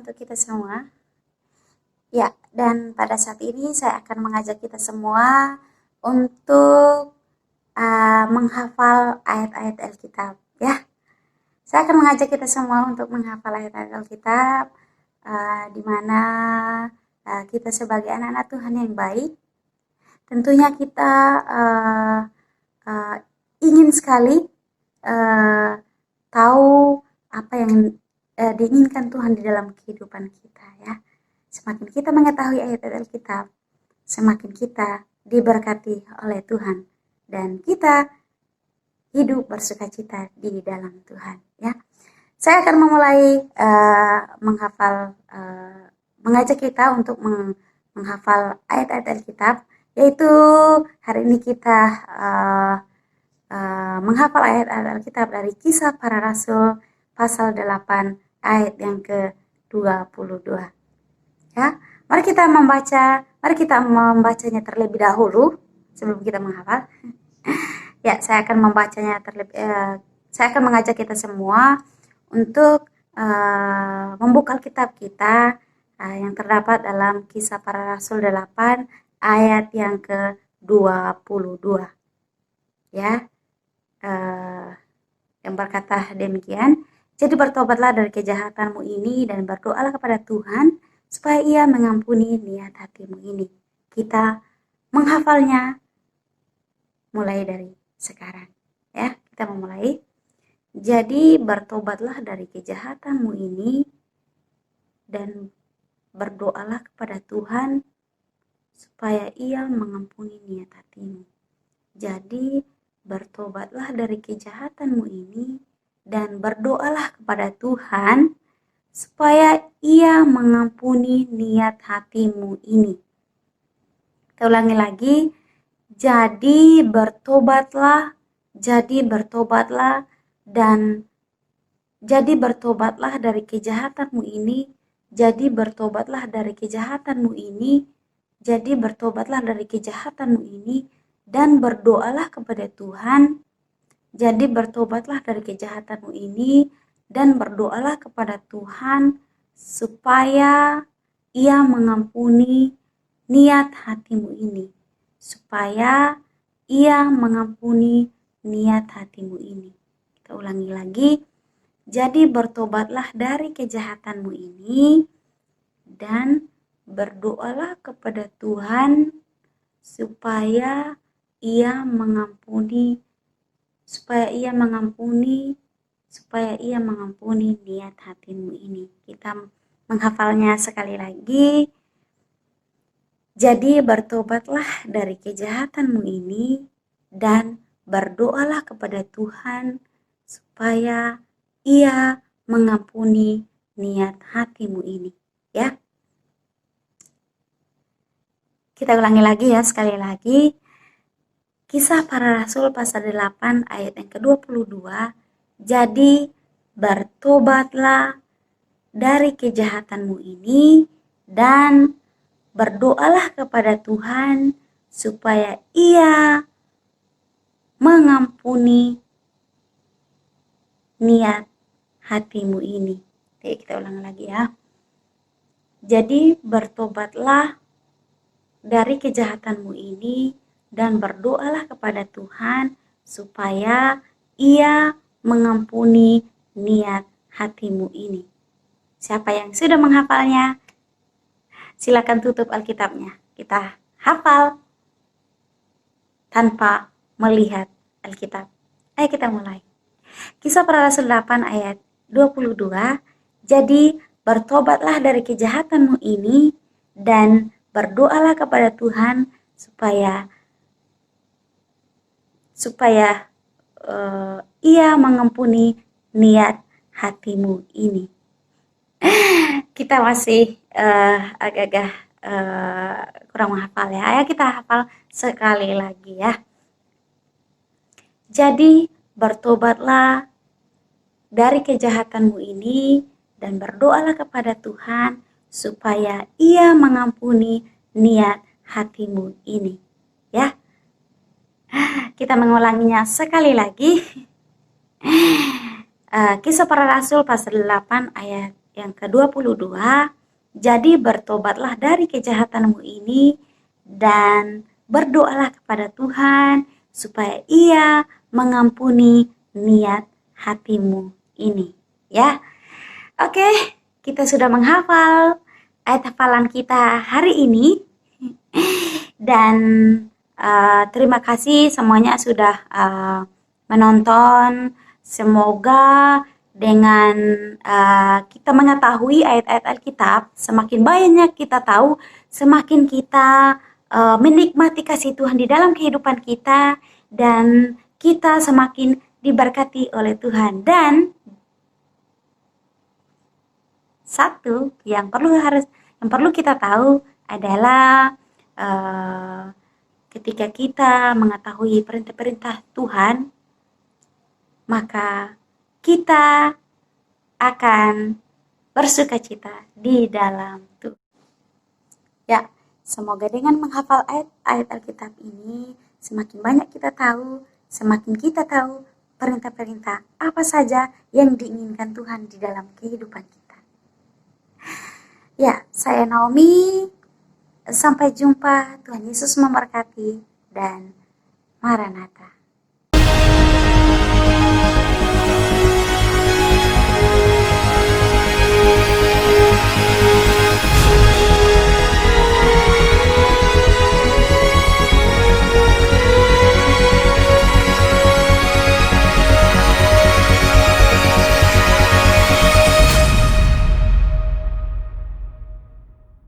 untuk kita semua. Ya, dan pada saat ini saya akan mengajak kita semua untuk menghafal ayat-ayat Alkitab, ya. Saya akan mengajak kita semua untuk menghafal ayat-ayat Alkitab, di mana kita sebagai anak-anak Tuhan yang baik, tentunya kita ingin sekali tahu apa yang diinginkan Tuhan di dalam kehidupan kita, ya. Semakin kita mengetahui ayat-ayat Alkitab, semakin kita diberkati oleh Tuhan dan kita hidup bersukacita di dalam Tuhan, ya. Saya akan memulai menghafal, mengajak kita untuk menghafal ayat-ayat Alkitab, yaitu hari ini kita menghafal ayat-ayat Alkitab dari Kisah Para Rasul pasal 8 ayat yang ke-22. Ya, mari kita membacanya terlebih dahulu sebelum kita menghafal. Ya, saya akan saya akan mengajak kita semua untuk membuka Alkitab kita yang terdapat dalam Kisah Para Rasul 8 ayat yang ke-22. Ya, yang berkata demikian, jadi bertobatlah dari kejahatanmu ini dan berdoalah kepada Tuhan supaya Ia mengampuni niat hatimu ini. Kita menghafalnya mulai dari sekarang, ya. Kita memulai. Jadi bertobatlah dari kejahatanmu ini dan berdoalah kepada Tuhan supaya Ia mengampuni niat hatimu. Jadi bertobatlah dari kejahatanmu ini dan berdoalah kepada Tuhan supaya Ia mengampuni niat hatimu ini. Kita ulangi lagi. Jadi bertobatlah dari kejahatanmu ini. Jadi bertobatlah dari kejahatanmu ini. Jadi bertobatlah dari kejahatanmu ini dan berdoalah kepada Tuhan. Jadi bertobatlah dari kejahatanmu ini dan berdoalah kepada Tuhan supaya Ia mengampuni niat hatimu ini. Supaya Ia mengampuni niat hatimu ini. Kita ulangi lagi. Jadi bertobatlah dari kejahatanmu ini dan berdoalah kepada Tuhan supaya Ia mengampuni niat hatimu ini. Kita menghafalnya sekali lagi. Jadi bertobatlah dari kejahatanmu ini dan berdoalah kepada Tuhan supaya Ia mengampuni niat hatimu ini, ya. Kita ulangi lagi ya, sekali lagi. Kisah Para Rasul pasal 8 ayat yang ke-22. Jadi bertobatlah dari kejahatanmu ini dan berdoalah kepada Tuhan supaya Ia mengampuni niat hatimu ini. Oke, kita ulang lagi ya. Jadi bertobatlah dari kejahatanmu ini dan berdoalah kepada Tuhan supaya Ia mengampuni niat hatimu ini. Siapa yang sudah menghafalnya? Silakan tutup Alkitabnya. Kita hafal tanpa melihat Alkitab. Ayo kita mulai. Kisah Para Rasul 8 ayat 22. Jadi bertobatlah dari kejahatanmu ini dan berdoalah kepada Tuhan supaya Ia mengampuni niat hatimu ini. Kita masih agak-agak kurang menghafal ya. Ayo kita hafal sekali lagi ya. Jadi bertobatlah dari kejahatanmu ini dan berdoalah kepada Tuhan supaya Ia mengampuni niat hatimu ini. Ya. Kita mengulanginya sekali lagi. Kisah Para Rasul pasal 8 ayat yang ke-22, jadi bertobatlah dari kejahatanmu ini dan berdoalah kepada Tuhan supaya Ia mengampuni niat hatimu ini. Ya, oke, kita sudah menghafal ayat hafalan kita hari ini dan terima kasih semuanya sudah menonton. Semoga dengan kita mengetahui ayat-ayat Alkitab, semakin banyak kita tahu, semakin kita menikmati kasih Tuhan di dalam kehidupan kita, dan kita semakin diberkati oleh Tuhan. Dan satu yang perlu kita tahu adalah ketika kita mengetahui perintah-perintah Tuhan, maka kita akan bersukacita di dalam Tuhan. Ya, semoga dengan menghafal ayat-ayat Alkitab ini, semakin banyak kita tahu, semakin kita tahu perintah-perintah apa saja yang diinginkan Tuhan di dalam kehidupan kita. Ya, saya Naomi. Sampai jumpa. Tuhan Yesus memberkati dan Maranatha.